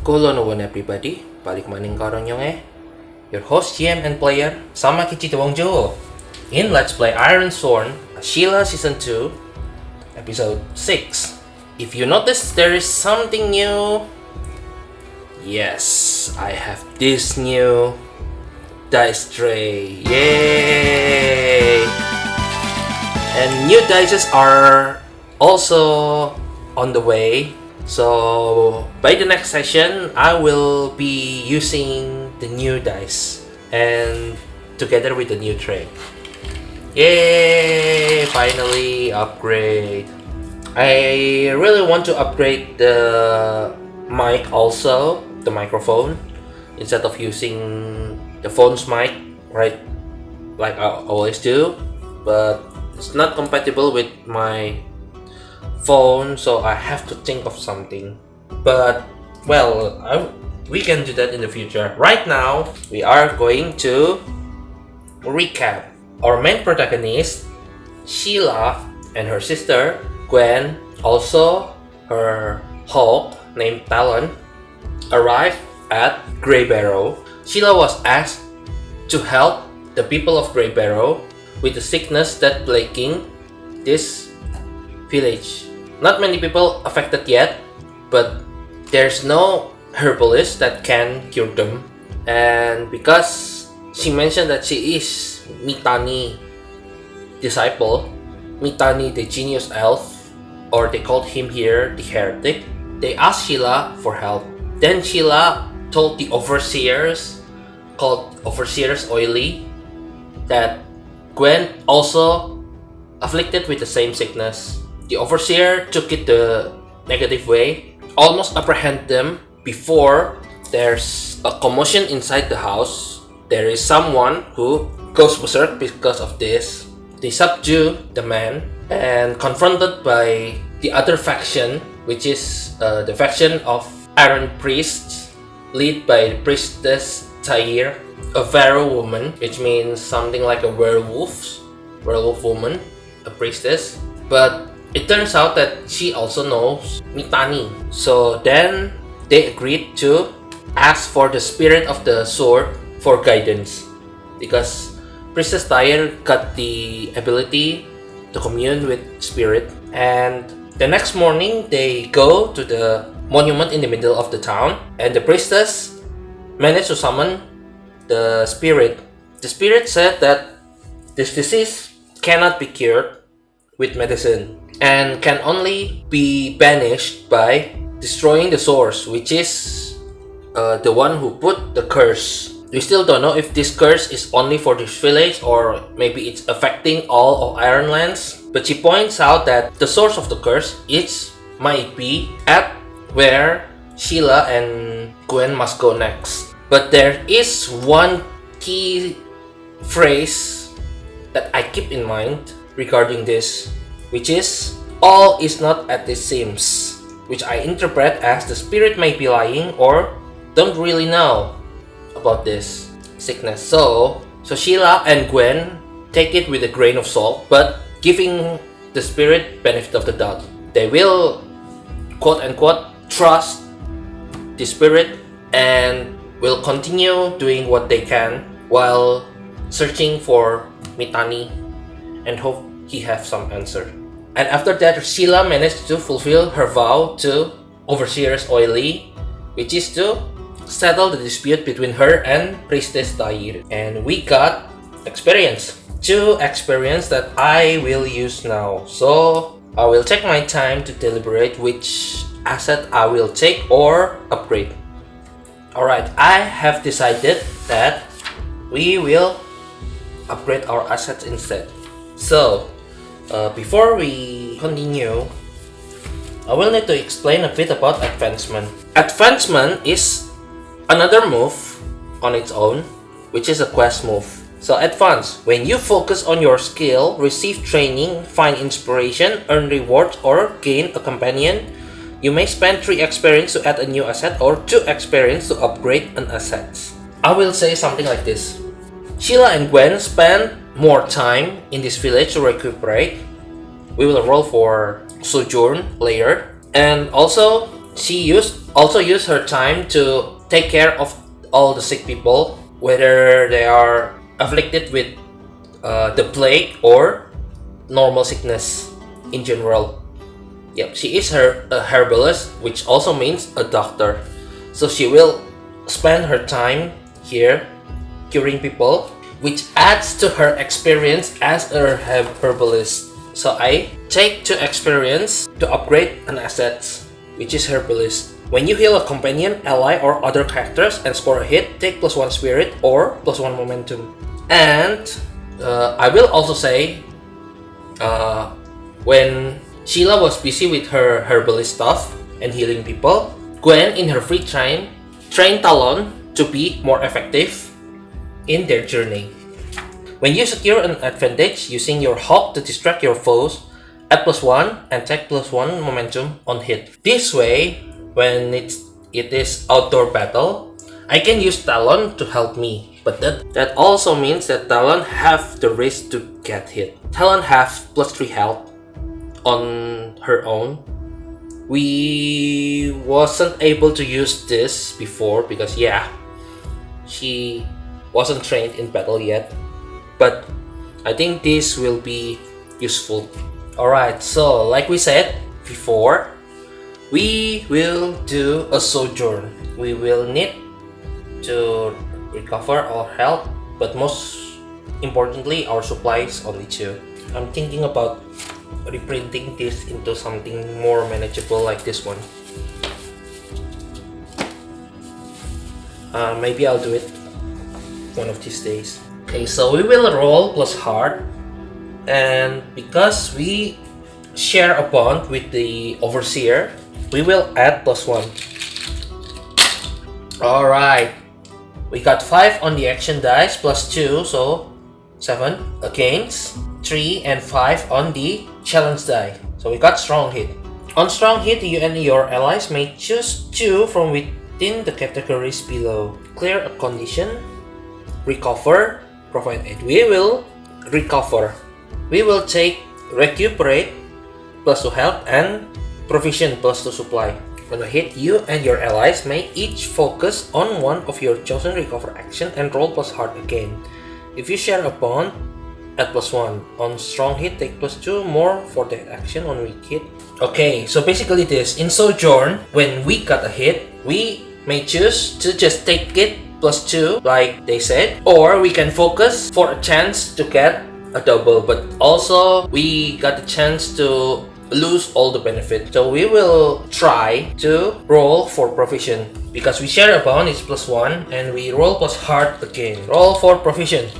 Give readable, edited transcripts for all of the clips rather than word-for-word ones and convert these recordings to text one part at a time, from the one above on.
Kulo nuwun everybody, balik maning karon yung your host GM and player SamAkechi in Let's Play Ironsworn, Sheila Season 2, Episode 6. If you notice there is something new, yes, I have this new dice tray, yay! And new dices are also on the way. So by the next session, I will be using the new dice and together with the new tray. Yay! Finally upgrade. I really want to upgrade the mic also, the microphone, instead of using the phone's mic, right? Like I always do, but it's not compatible with my phone, so I have to think of something. But well, we can do that in the future. Right now, we are going to recap. Our main protagonist, Sheila, and her sister, Gwen, also her hawk named Talon, arrived at Graybarrow. Sheila was asked to help the people of Graybarrow with the sickness that plaguing this village. Not many people affected yet, but there's no herbalist that can cure them. And because she mentioned that she is Mitani disciple, Mitani the genius elf, or they called him here the heretic, they asked Sheila for help. Then Sheila told the overseers, called Overseers Oily, that Gwen also afflicted with the same sickness. The overseer took it the negative way, almost apprehend them before there's a commotion inside the house. There is someone who goes berserk because of this. They subdue the man and confronted by the other faction, which is the faction of Iron Priests, led by the priestess Tyre, a Varrow woman, which means something like a werewolf woman, a priestess. But it turns out that she also knows Mitani. So then they agreed to ask for the spirit of the sword for guidance, because Priestess Tyre got the ability to commune with spirit. And the next morning they go to the monument in the middle of the town, and the priestess managed to summon the spirit. The spirit said that this disease cannot be cured with medicine and can only be banished by destroying the source, which is the one who put the curse. We still don't know if this curse is only for this village or maybe it's affecting all of Ironlands. But she points out that the source of the curse might be at where Sheila and Gwen must go next. But there is one key phrase that I keep in mind regarding this, which is all is not as it seems, which I interpret as the spirit may be lying or don't really know about this sickness. So Sheila and Gwen take it with a grain of salt, but giving the spirit benefit of the doubt. They will quote unquote trust the spirit and will continue doing what they can while searching for Mitani and hope he have some answer. And after that, Sheila managed to fulfill her vow to Overseers Oily, which is to settle the dispute between her and Priestess Tyre. And we got experience. 2 experience that I will use now. So I will take my time to deliberate which asset I will take or upgrade. Alright, I have decided that we will upgrade our assets instead. So before we continue, I will need to explain a bit about advancement. Advancement is another move on its own, which is a quest move. So advance, when you focus on your skill, receive training, find inspiration, earn rewards, or gain a companion, you may spend 3 experience to add a new asset or 2 experience to upgrade an asset. I will say something like this. Sheila and Gwen spend more time in this village to recuperate. We will roll for sojourn later. And also she also used her time to take care of all the sick people, whether they are afflicted with the plague or normal sickness in general. Yep, she is a herbalist, which also means a doctor. So she will spend her time here curing people, which adds to her experience as a herbalist. So I take 2 experience to upgrade an asset, which is herbalist. When you heal a companion, ally, or other characters and score a hit, take +1 spirit or +1 momentum. And I will also say, when Sheila was busy with her herbalist stuff and healing people, Gwen in her free time trained Talon to be more effective in their journey. When you secure an advantage using your hawk to distract your foes, add +1 and take +1 momentum on hit. This way, when it is outdoor battle, I can use Talon to help me. But that also means that Talon have the risk to get hit. Talon have +3 health on her own. We wasn't able to use this before because she wasn't trained in battle yet. But I think this will be useful. Alright, so like we said before, we will do a sojourn. We will need to recover our health, but most importantly our supplies only too. I'm thinking about reprinting this into something more manageable like this one. Maybe I'll do it one of these days. Okay, so we will roll +heart, and because we share a bond with the overseer, we will add +1. Alright, we got 5 on the action dice, +2, so 7 against 3 and 5 on the challenge die. So we got strong hit. On strong hit, you and your allies may choose 2 from within the categories below. Clear a condition, recover, provide aid. We will recover. We will take recuperate +2 health and provision +2 supply. When we hit, you and your allies may each focus on one of your chosen recover action and roll +heart again. If you share a bond, add +1. On strong hit, take +2 more for that action on weak hit. Okay, so basically this. In Sojourn, when we got a hit, we may choose to just take it +2 like they said, or we can focus for a chance to get a double, but also we got the chance to lose all the benefit. So we will try to roll for provision. Because we share a bond, it's +1, and we roll +heart again. Roll for provision.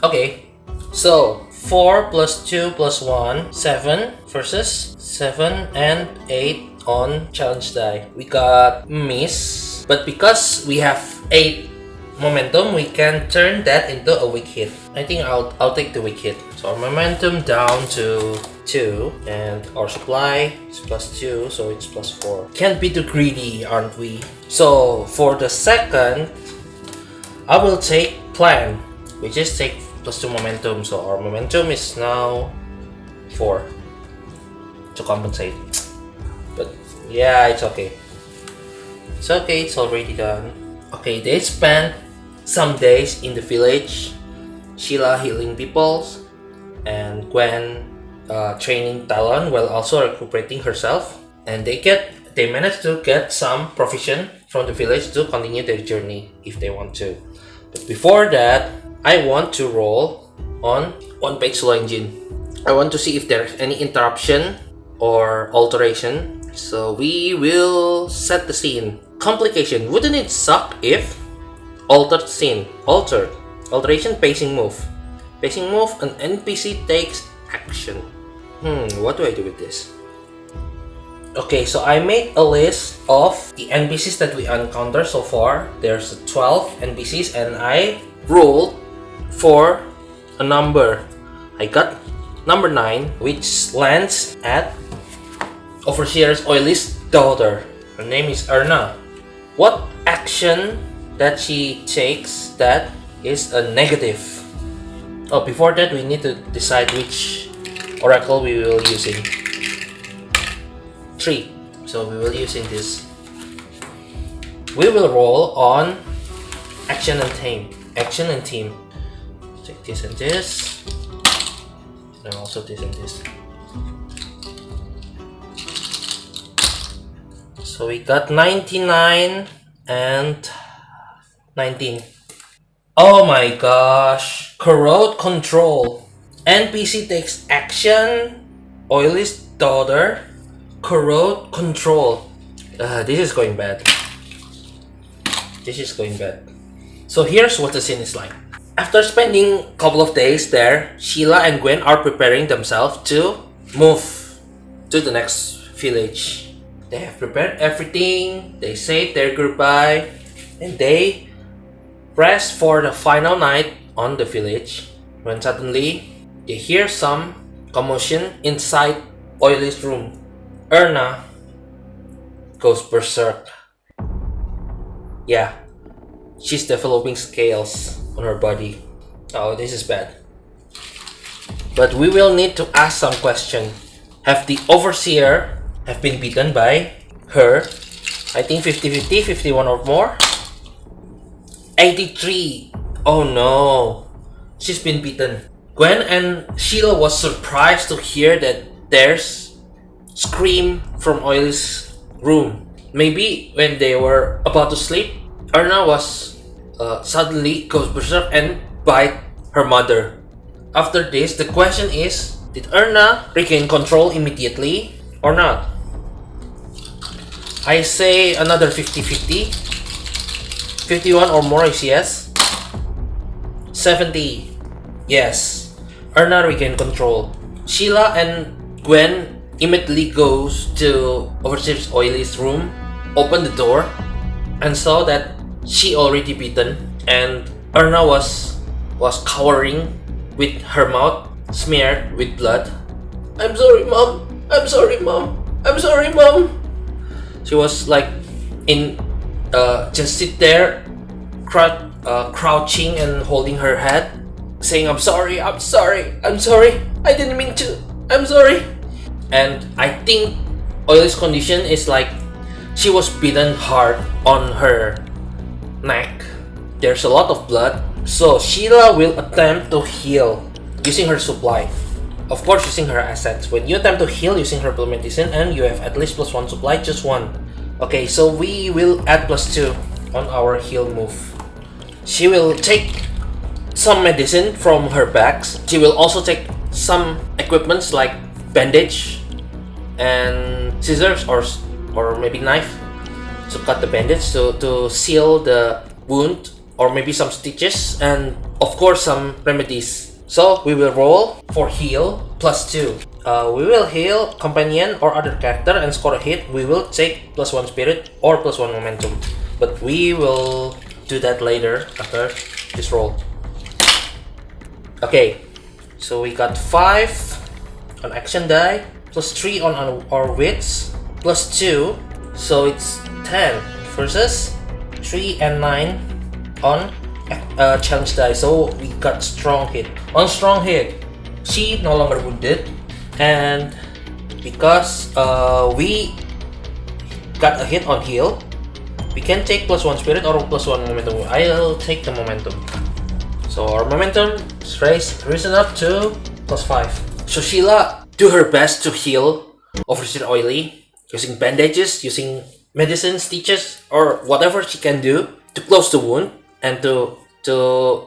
Okay, so 4 +2 +1, 7 versus 7 and 8 on challenge die. We got miss, but because we have 8 momentum, we can turn that into a weak hit. I think I'll take the weak hit. So our momentum down to 2, and our supply is +2, so it's +4. Can't be too greedy, aren't we? So for the second, I will take plan, which is take +2 momentum. So our momentum is now 4 to compensate. But yeah, it's okay. It's okay, it's already done. Okay, they spent some days in the village, Sheila healing people, and Gwen training Talon while also recuperating herself. And they managed to get some provision from the village to continue their journey if they want to. But before that, I want to roll on one-page slow engine. I want to see if there's any interruption or alteration. So we will set the scene. Complication. Wouldn't it suck if altered scene. Alteration pacing move. Pacing move, an NPC takes action. What do I do with this? Okay, so I made a list of the NPCs that we encountered so far. There's 12 NPCs and I rolled for a number. I got number 9, which lands at Overseer's oiliest daughter. Her name is Erna. What action that she takes that is a negative? Oh, before that we need to decide which oracle we will using. 3. So we will using this. We will roll on action and theme. Action and theme. Take this and this. And also this and this. So we got 99 and 19. Oh my gosh. Corrode control. NPC takes action. Oily's daughter. Corrode control. This is going bad. This is going bad. So here's what the scene is like. After spending a couple of days there, Sheila and Gwen are preparing themselves to move to the next village. They have prepared everything, they say their goodbye, and they rest for the final night on the village. When suddenly, they hear some commotion inside Oily's room. Erna goes berserk. Yeah, she's developing scales on her body. Oh, this is bad. But we will need to ask some question. Have the overseer have been beaten by her? I think 50-50, 51 or more. 83. Oh no, she's been beaten. Gwen and Sheila was surprised to hear that there's scream from Oily's room. Maybe when they were about to sleep, Erna was suddenly goes berserk and bite her mother. After this, the question is, did Erna regain control immediately or not? I say another 50-50. 51 or more is yes. 70. Yes. Erna regained control. Sheila and Gwen immediately goes to Overseer Oily's room, opened the door, and saw that she already beaten, and Erna was cowering with her mouth smeared with blood. I'm sorry, mom. I'm sorry, mom. I'm sorry, mom. She was like just sit there, crouching and holding her head, saying, I'm sorry, I'm sorry, I'm sorry. I didn't mean to. I'm sorry. And I think Oily's condition is like she was beaten hard on her neck. There's a lot of blood. So Sheila will attempt to heal using her supply. Of course, using her assets. When you attempt to heal using herbal medicine and you have at least +1 supply, just one. Okay, so we will add +2 on our heal move. She will take some medicine from her bags. She will also take some equipments like bandage and scissors or maybe knife to cut the bandage to seal the wound, or maybe some stitches, and of course some remedies. So we will roll for heal +2. We will heal companion or other character and score a hit. We will take +1 spirit or +1 momentum, but we will do that later after this roll. Okay, so we got 5 on action die, +3 on our wits, +2, so it's 10 versus 3 and 9 on challenge die. So we got strong hit. On strong hit, she no longer wounded, and because we got a hit on heal, we can take +1 spirit or +1 momentum. I'll take the momentum. So our momentum is risen up to +5. So Sheila do her best to heal Overseer Oily using bandages, using medicine, stitches, or whatever she can do to close the wound and to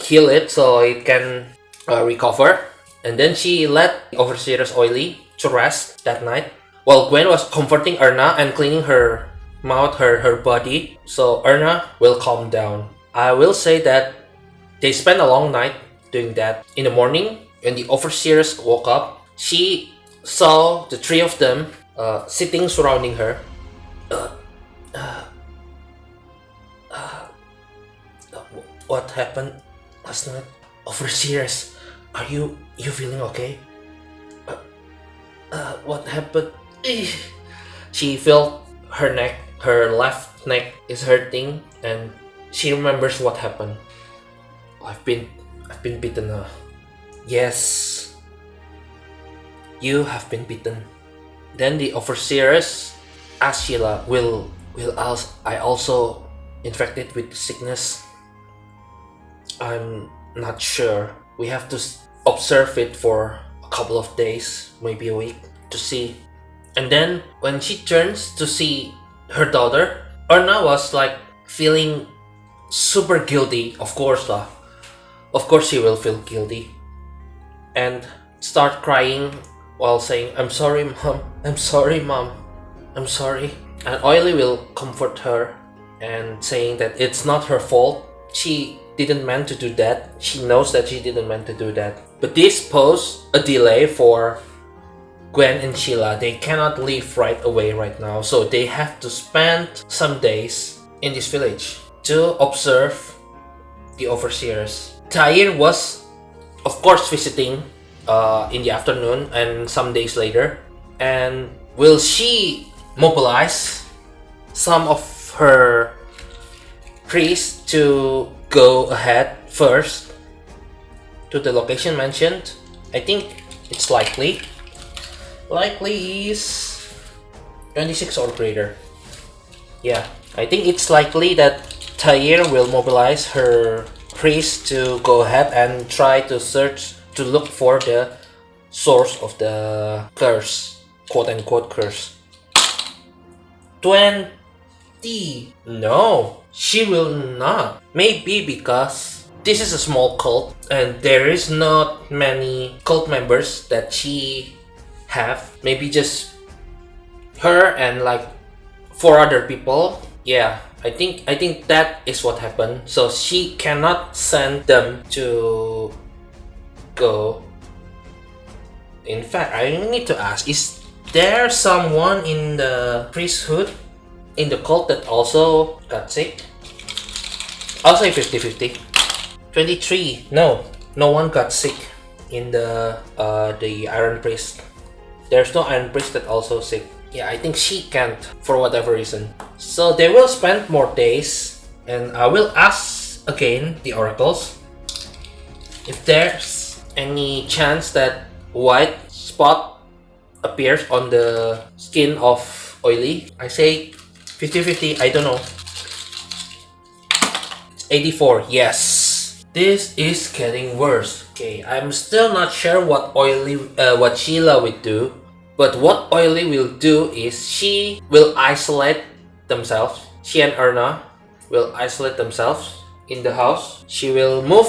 heal it so it can recover. And then she let Overseer Oily to rest that night while Gwen was comforting Erna and cleaning her mouth, her body, so Erna will calm down. I will say that they spent a long night doing that. In the morning, when the overseers woke up, she saw the 3 of them sitting surrounding her. What happened last night? Overseers, are you feeling okay? What happened? She felt her neck, her left neck is hurting, and she remembers what happened. I've been beaten. Yes, you have been beaten. Then the overseers asked Sheila, will I also infected with the sickness? I'm not sure. We have to observe it for a couple of days, maybe a week, to see. And then when she turns to see her daughter, Erna was like feeling super guilty. Of course lah. Of course she will feel guilty. And start crying while saying, I'm sorry mom, I'm sorry mom, I'm sorry. And Oily will comfort her and saying that it's not her fault. She didn't meant to do that. She knows that she didn't meant to do that. But this poses a delay for Gwen and Sheila. They cannot leave right away right now. So they have to spend some days in this village to observe the overseers. Tahir was of course visiting in the afternoon and some days later. And will she mobilize some of her priests to go ahead first to the location mentioned? I think it's likely. Likely is 26 or greater. Yeah, I think it's likely that Tahir will mobilize her priests to go ahead and try to search, to look for the source of the curse, quote unquote curse. 20. No, she will not. Maybe because this is a small cult and there is not many cult members that she have. Maybe just her and like 4 other people. Yeah, I think that is what happened. So she cannot send them to go. In fact, I need to ask, is there someone in the priesthood, in the cult, that also got sick? I'll say 50-50. 23. No one got sick in the Iron Priest. There's no Iron Priest that also sick. Yeah, I think she can't for whatever reason. So they will spend more days, and I will ask again the oracles if there's any chance that white spot appears on the skin of Oily. I say 50-50, I don't know. 84, yes. This is getting worse. Okay, I'm still not sure what Sheila would do. But what Oily will do is she will isolate themselves. She and Erna will isolate themselves in the house. She will move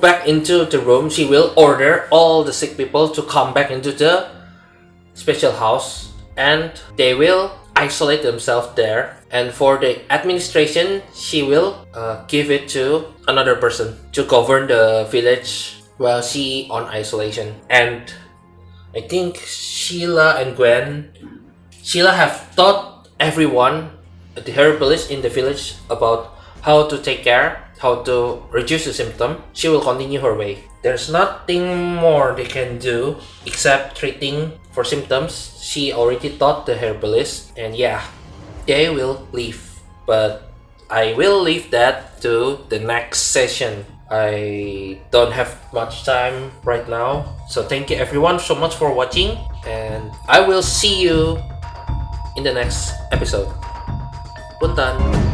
back into the room. She will order all the sick people to come back into the special house, and they will isolate themselves there. And for the administration, she will give it to another person to govern the village while she on isolation. And I think Sheila and Gwen, Sheila have taught everyone, the herbalist in the village, about how to take care, how to reduce the symptom. She will continue her way. There's nothing more they can do except treating for symptoms. She already taught the herbalist, and yeah, they will leave. But I will leave that to the next session. I don't have much time right now. So thank you everyone so much for watching, and I will see you in the next episode. Puntan!